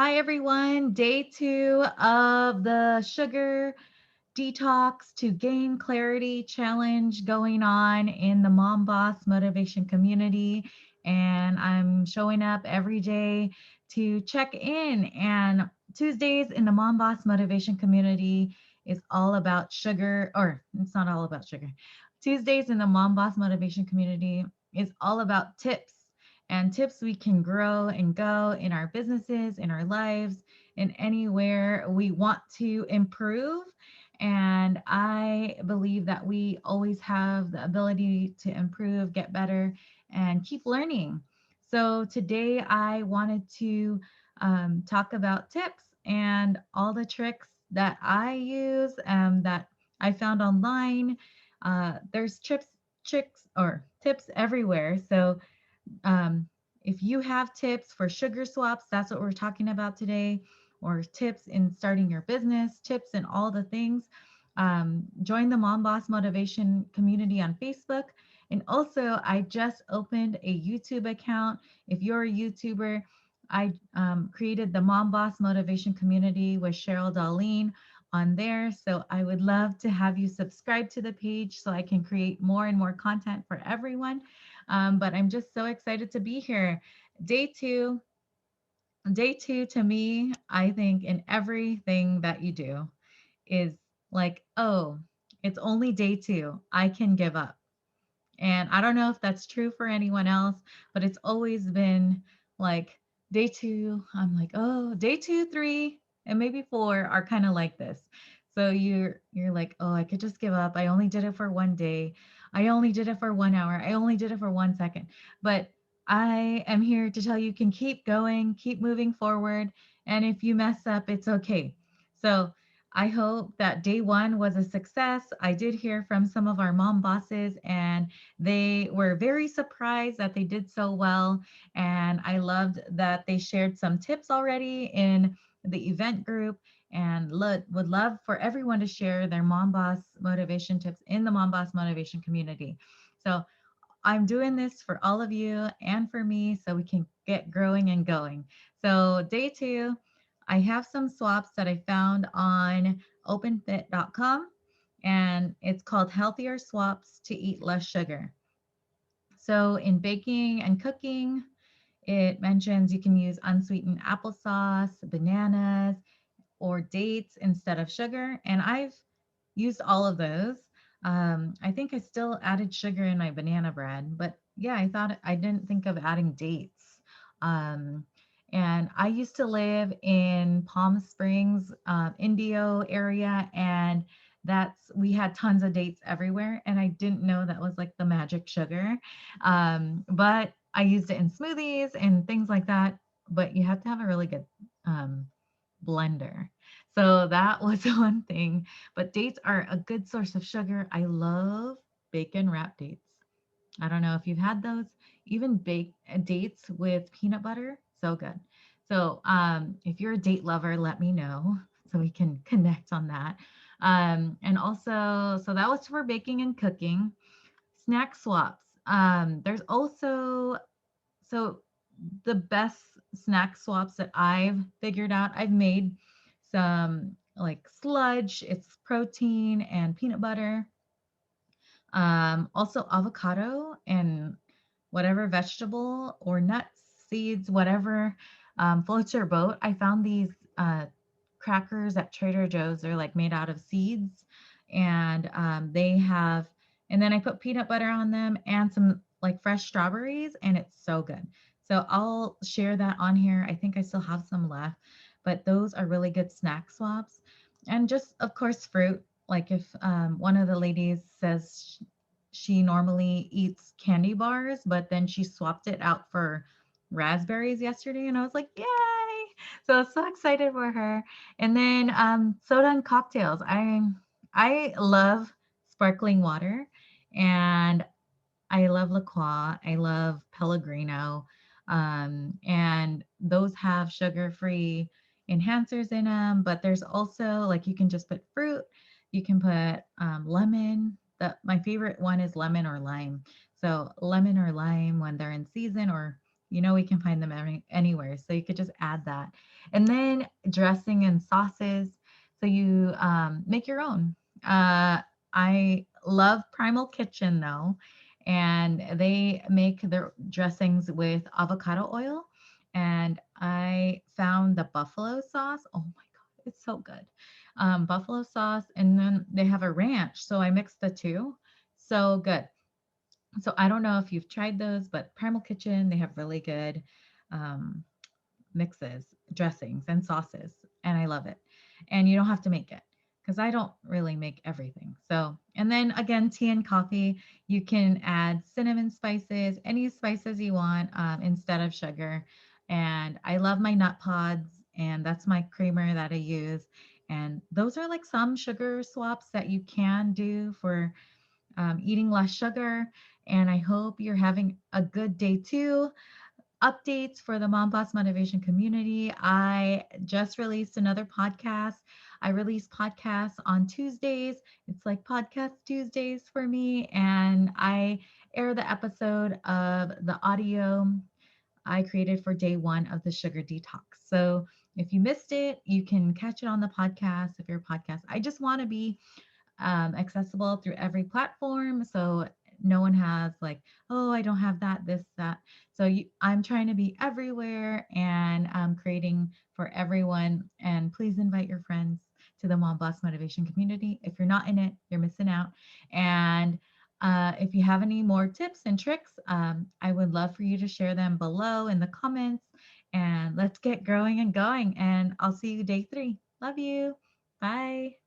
Hi, everyone. Day two of the sugar detox to gain clarity challenge going on in the Mom Boss Motivation community. And I'm showing up every day to check in. And Tuesdays in the Mom Boss Motivation community is all about sugar, or it's not all about sugar. Tuesdays in the Mom Boss Motivation community is all about tips and tips we can grow and go in our businesses, in our lives, in anywhere we want to improve. And I believe that we always have the ability to improve, get better, and keep learning. So today I wanted to talk about tips and all the tricks that I use that I found online. There's tricks, or tips everywhere. So um, if you have tips for sugar swaps, that's what we're talking about today, or tips in starting your business, tips in all the things. Join the Mom Boss Motivation community on Facebook. And also, I just opened a YouTube account. If you're a YouTuber, I created the Mom Boss Motivation community with Cheryl Darlene on there. So I would love to have you subscribe to the page so I can create more and more content for everyone. But I'm just so excited to be here. Day two, day two to me, I think in everything that you do is like, oh, it's only day two. I can give up. And I don't know if that's true for anyone else, but it's always been like day two, I'm like, oh, day two, three, and maybe four are kind of like this. So you're like, oh, I could just give up. I only did it for one day. I only did it for 1 hour. I only did it for 1 second. But I am here to tell you can keep going, keep moving forward. And if you mess up, it's okay. So I hope that day one was a success. I did hear from some of our mom bosses, and they were very surprised that they did so well. And I loved that they shared some tips already in the event group, and would love for everyone to share their Mom Boss motivation tips in the Mom Boss motivation community. So I'm doing this for all of you and for me so we can get growing and going. So, day two, I have some swaps that I found on openfit.com, and it's called Healthier Swaps to Eat Less Sugar. So, in baking and cooking, it mentions you can use unsweetened applesauce, bananas, or dates instead of sugar. And I've used all of those. I think I still added sugar in my banana bread, but yeah, I didn't think of adding dates. Um, and I used to live in Palm Springs, Indio area, and we had tons of dates everywhere, and I didn't know that was like the magic sugar. But I used it in smoothies and things like that. But you have to have a really good um, blender. So that was one thing. But dates are a good source of sugar. I love bacon wrapped dates. I don't know if you've had those. Even baked dates with peanut butter, so good. So if you're a date lover, let me know so we can connect on that. And also, so that was for baking and cooking. Snack swaps. There's also so the best snack swaps that I've figured out, I've made some like sludge, it's protein and peanut butter, also avocado and whatever vegetable or nuts, seeds, whatever floats your boat. I found these crackers at Trader Joe's. They're like made out of seeds, and they have, and then I put peanut butter on them and some like fresh strawberries, and it's so good. So I'll share that on here. I think I still have some left, but those are really good snack swaps. And just, of course, fruit. Like if one of the ladies says she normally eats candy bars, but then she swapped it out for raspberries yesterday, and I was like, yay! So I was so excited for her. And then soda and cocktails. I love sparkling water, and I love La Croix. I love Pellegrino. And those have sugar-free enhancers in them, but there's also like you can just put fruit, you can put lemon. My favorite one is lemon or lime. So lemon or lime when they're in season, or We can find them anywhere. So you could just add that. And then dressing and sauces. So you make your own. I love Primal Kitchen though, and they make their dressings with avocado oil. And I found the buffalo sauce. Oh my God, it's so good. Buffalo sauce, and then they have a ranch. So I mixed the two. So good. So I don't know if you've tried those, but Primal Kitchen, they have really good um, mixes, dressings, and sauces, and I love it. And you don't have to make it because I don't really make everything. So, and then again, tea and coffee, you can add cinnamon spices, any spices you want instead of sugar. And I love my nut pods, and that's my creamer that I use. And those are like some sugar swaps that you can do for eating less sugar. And I hope you're having a good day too. Updates for the Mom Boss Motivation community. I just released another podcast. I release podcasts on Tuesdays. It's like Podcast Tuesdays for me. And I air the episode of the audio I created for day one of the sugar detox. So if you missed it, you can catch it on the podcast if you're a podcast. I just want to be accessible through every platform. So no one has like, oh, I don't have that, this, that. So I'm trying to be everywhere and creating for everyone. And please invite your friends to the Mom Boss Motivation community. If you're not in it, you're missing out. And if you have any more tips and tricks, I would love for you to share them below in the comments. And let's get growing and going. And I'll see you day 3. Love you. Bye.